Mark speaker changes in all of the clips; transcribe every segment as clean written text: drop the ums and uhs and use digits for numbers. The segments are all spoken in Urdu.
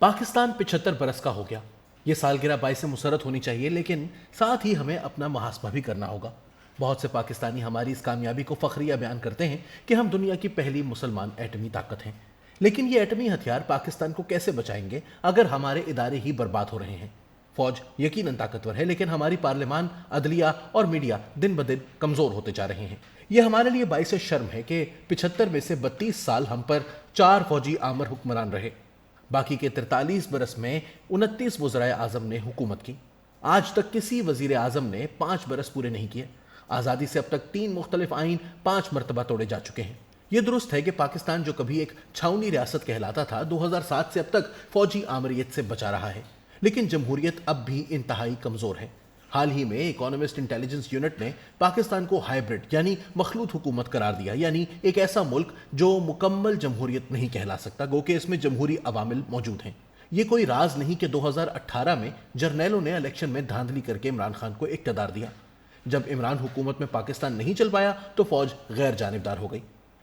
Speaker 1: پاکستان 75 برس کا ہو گیا۔ یہ سالگرہ باعث مسرت ہونی چاہیے، لیکن ساتھ ہی ہمیں اپنا محاسبہ بھی کرنا ہوگا۔ بہت سے پاکستانی ہماری اس کامیابی کو فخریہ بیان کرتے ہیں کہ ہم دنیا کی پہلی مسلمان ایٹمی طاقت ہیں، لیکن یہ ایٹمی ہتھیار پاکستان کو کیسے بچائیں گے اگر ہمارے ادارے ہی برباد ہو رہے ہیں؟ فوج یقیناً طاقتور ہے، لیکن ہماری پارلیمان، عدلیہ اور میڈیا دن بدن کمزور ہوتے جا رہے ہیں۔ یہ ہمارے لیے باعث شرم ہے کہ 75 میں سے 32 سال ہم پر 4 فوجی آمر حکمران رہے۔ باقی کے 43 برس میں 29 وزرائے اعظم نے حکومت کی۔ آج تک کسی وزیر اعظم نے 5 برس پورے نہیں کیے۔ آزادی سے اب تک 3 مختلف آئین 5 مرتبہ توڑے جا چکے ہیں۔ یہ درست ہے کہ پاکستان جو کبھی ایک چھاؤنی ریاست کہلاتا تھا، 2007 سے اب تک فوجی آمریت سے بچا رہا ہے، لیکن جمہوریت اب بھی انتہائی کمزور ہے۔ حال ہی میں اکانومسٹ انٹیلیجنس یونٹ نے پاکستان کو ہائیبرڈ یعنی مخلوط حکومت قرار دیا، یعنی ایک ایسا ملک جو مکمل جمہوریت نہیں کہلا سکتا، گو کہ اس میں جمہوری عوامل موجود ہیں۔ یہ کوئی راز نہیں کہ 2018 میں جرنیلوں نے الیکشن میں دھاندلی کر کے عمران خان کو اقتدار دیا۔ جب عمران حکومت میں پاکستان نہیں چل پایا تو فوج غیر جانبدار ہو گئی۔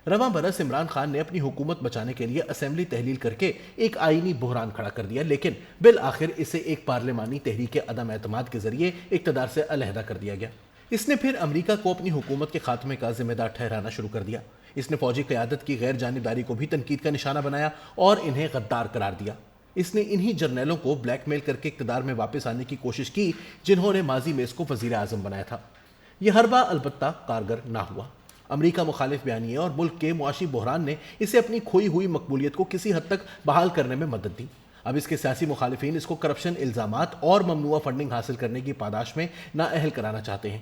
Speaker 1: رواں برس عمران خان نے اپنی حکومت بچانے کے لیے اسمبلی تحلیل کر کے ایک آئینی بحران کھڑا کر دیا، لیکن بالآخر اسے ایک پارلیمانی تحریک عدم اعتماد کے ذریعے اقتدار سے علیحدہ کر دیا گیا۔ اس نے پھر امریکہ کو اپنی حکومت کے خاتمے کا ذمہ دار ٹھہرانا شروع کر دیا۔ اس نے فوجی قیادت کی غیر جانبداری کو بھی تنقید کا نشانہ بنایا اور انہیں غدار قرار دیا۔ اس نے انہی جرنیلوں کو بلیک میل کر کے اقتدار میں واپس آنے کی کوشش کی جنہوں نے ماضی میں اس کو وزیر اعظم بنایا تھا۔ یہ حربہ البتہ کارگر نہ ہوا۔ امریکہ مخالف بیانیے اور ملک کے معاشی بحران نے اسے اپنی کھوئی ہوئی مقبولیت کو کسی حد تک بحال کرنے میں مدد دی۔ اب اس کے سیاسی مخالفین اس کو کرپشن الزامات اور ممنوعہ فنڈنگ حاصل کرنے کی پاداش میں نااہل کرانا چاہتے ہیں۔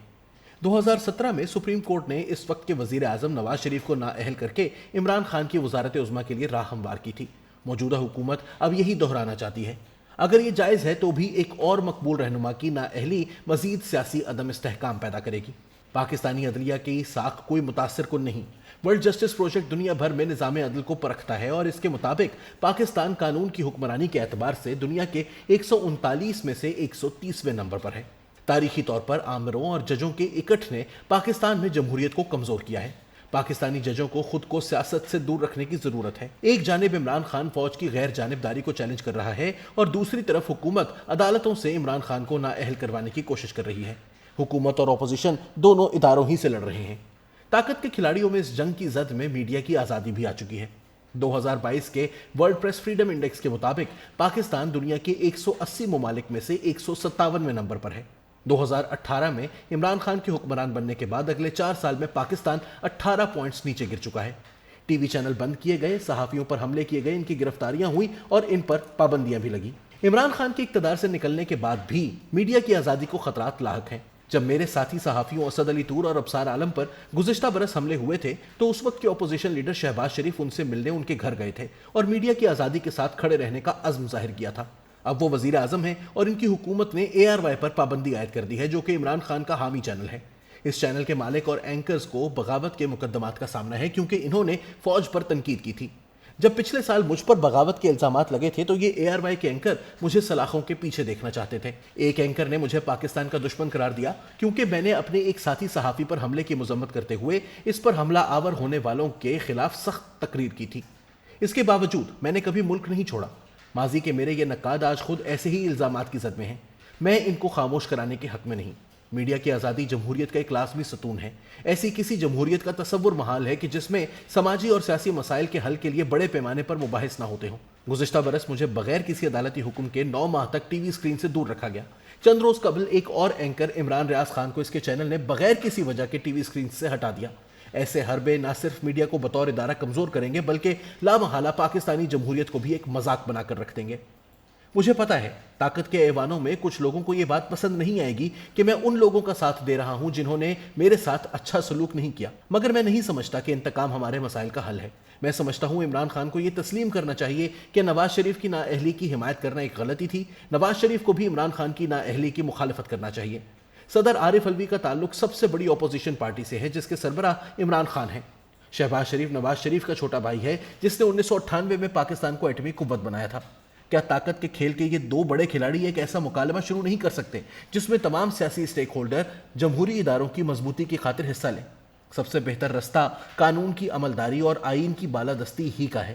Speaker 1: 2017 میں سپریم کورٹ نے اس وقت کے وزیر اعظم نواز شریف کو نااہل کر کے عمران خان کی وزارت عظمیٰ کے لیے راہ ہموار کی تھی۔ موجودہ حکومت اب یہی دہرانا چاہتی ہے۔ اگر یہ جائز ہے تو بھی ایک اور مقبول رہنما کی نااہلی مزید سیاسی عدم استحکام پیدا کرے گی۔ پاکستانی عدلیہ کی ساکھ کوئی متاثر کن نہیں۔ ورلڈ جسٹس پروجیکٹ دنیا بھر میں نظام عدل کو پرکھتا ہے اور اس کے مطابق پاکستان قانون کی حکمرانی کے اعتبار سے دنیا کے 139 میں سے 130ویں نمبر پر ہے۔ تاریخی طور پر آمروں اور ججوں کے اکٹھ نے پاکستان میں جمہوریت کو کمزور کیا ہے۔ پاکستانی ججوں کو خود کو سیاست سے دور رکھنے کی ضرورت ہے۔ ایک جانب عمران خان فوج کی غیر جانبداری کو چیلنج کر رہا ہے اور دوسری طرف حکومت عدالتوں سے عمران خان کو نااہل کروانے کی کوشش کر رہی ہے۔ حکومت اور اپوزیشن دونوں اداروں ہی سے لڑ رہے ہیں۔ طاقت کے کھلاڑیوں میں اس جنگ کی زد میں میڈیا کی آزادی بھی آ چکی ہے۔ 2022 کے ورلڈ پریس فریڈم انڈیکس کے مطابق پاکستان دنیا کے 180 ممالک میں سے 157ویں نمبر پر ہے۔ 2018 میں عمران خان کے حکمران بننے کے بعد اگلے 4 سال میں پاکستان 18 پوائنٹس نیچے گر چکا ہے۔ ٹی وی چینل بند کیے گئے، صحافیوں پر حملے کیے گئے، ان کی گرفتاریاں ہوئیں اور ان پر پابندیاں بھی لگیں۔ عمران خان کے اقتدار سے نکلنے کے بعد بھی میڈیا کی آزادی کو خطرات لاحق ہیں۔ جب میرے ساتھی صحافیوں اسد علی طور اور ابصار عالم پر گزشتہ برس حملے ہوئے تھے تو اس وقت کے اپوزیشن لیڈر شہباز شریف ان سے ملنے ان کے گھر گئے تھے اور میڈیا کی آزادی کے ساتھ کھڑے رہنے کا عزم ظاہر کیا تھا۔ اب وہ وزیر اعظم ہیں اور ان کی حکومت نے ARY پر پابندی عائد کر دی ہے، جو کہ عمران خان کا حامی چینل ہے۔ اس چینل کے مالک اور اینکرز کو بغاوت کے مقدمات کا سامنا ہے کیونکہ انہوں نے فوج پر تنقید کی تھی۔ جب پچھلے سال مجھ پر بغاوت کے الزامات لگے تھے تو یہ ARY کے اینکر مجھے سلاخوں کے پیچھے دیکھنا چاہتے تھے۔ ایک اینکر نے مجھے پاکستان کا دشمن قرار دیا کیونکہ میں نے اپنے ایک ساتھی صحافی پر حملے کی مذمت کرتے ہوئے اس پر حملہ آور ہونے والوں کے خلاف سخت تقریر کی تھی۔ اس کے باوجود میں نے کبھی ملک نہیں چھوڑا۔ ماضی کے میرے یہ نقاد آج خود ایسے ہی الزامات کی زد میں ہیں۔ میں ان کو خاموش کرانے کے حق میں نہیں۔ میڈیا کی آزادی جمہوریت کا ایک لازمی ستون ہے۔ ایسی کسی جمہوریت کا تصور محال ہے کہ جس میں سماجی اور سیاسی مسائل کے حل کے لیے بڑے پیمانے پر مباحث نہ ہوتے ہوں۔ گزشتہ برس مجھے بغیر کسی عدالتی حکم کے 9 ماہ تک ٹی وی اسکرین سے دور رکھا گیا۔ چند روز قبل ایک اور اینکر عمران ریاض خان کو اس کے چینل نے بغیر کسی وجہ کے ٹی وی اسکرین سے ہٹا دیا۔ ایسے حربے نہ صرف میڈیا کو بطور ادارہ کمزور کریں گے بلکہ لامحالہ پاکستانی جمہوریت کو بھی ایک مذاق بنا کر رکھ دیں گے۔ مجھے پتا ہے طاقت کے ایوانوں میں کچھ لوگوں کو یہ بات پسند نہیں آئے گی کہ میں ان لوگوں کا ساتھ دے رہا ہوں جنہوں نے میرے ساتھ اچھا سلوک نہیں کیا، مگر میں نہیں سمجھتا کہ انتقام ہمارے مسائل کا حل ہے۔ میں سمجھتا ہوں عمران خان کو یہ تسلیم کرنا چاہیے کہ نواز شریف کی نااہلی کی حمایت کرنا ایک غلطی تھی۔ نواز شریف کو بھی عمران خان کی نااہلی کی مخالفت کرنا چاہیے۔ صدر عارف الوی کا تعلق سب سے بڑی اپوزیشن پارٹی سے ہے جس کے سربراہ عمران خان ہیں۔ شہباز شریف نواز شریف کا چھوٹا بھائی ہے جس نے 1998 میں پاکستان کو ایٹمی قوت بنایا تھا۔ کیا طاقت کے کھیل کے یہ 2 بڑے کھلاڑی ایک ایسا مکالمہ شروع نہیں کر سکتے جس میں تمام سیاسی اسٹیک ہولڈر جمہوری اداروں کی مضبوطی کی خاطر حصہ لیں؟ سب سے بہتر رستہ قانون کی عملداری اور آئین کی بالادستی ہی کا ہے۔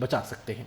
Speaker 1: بچا سکتے ہیں۔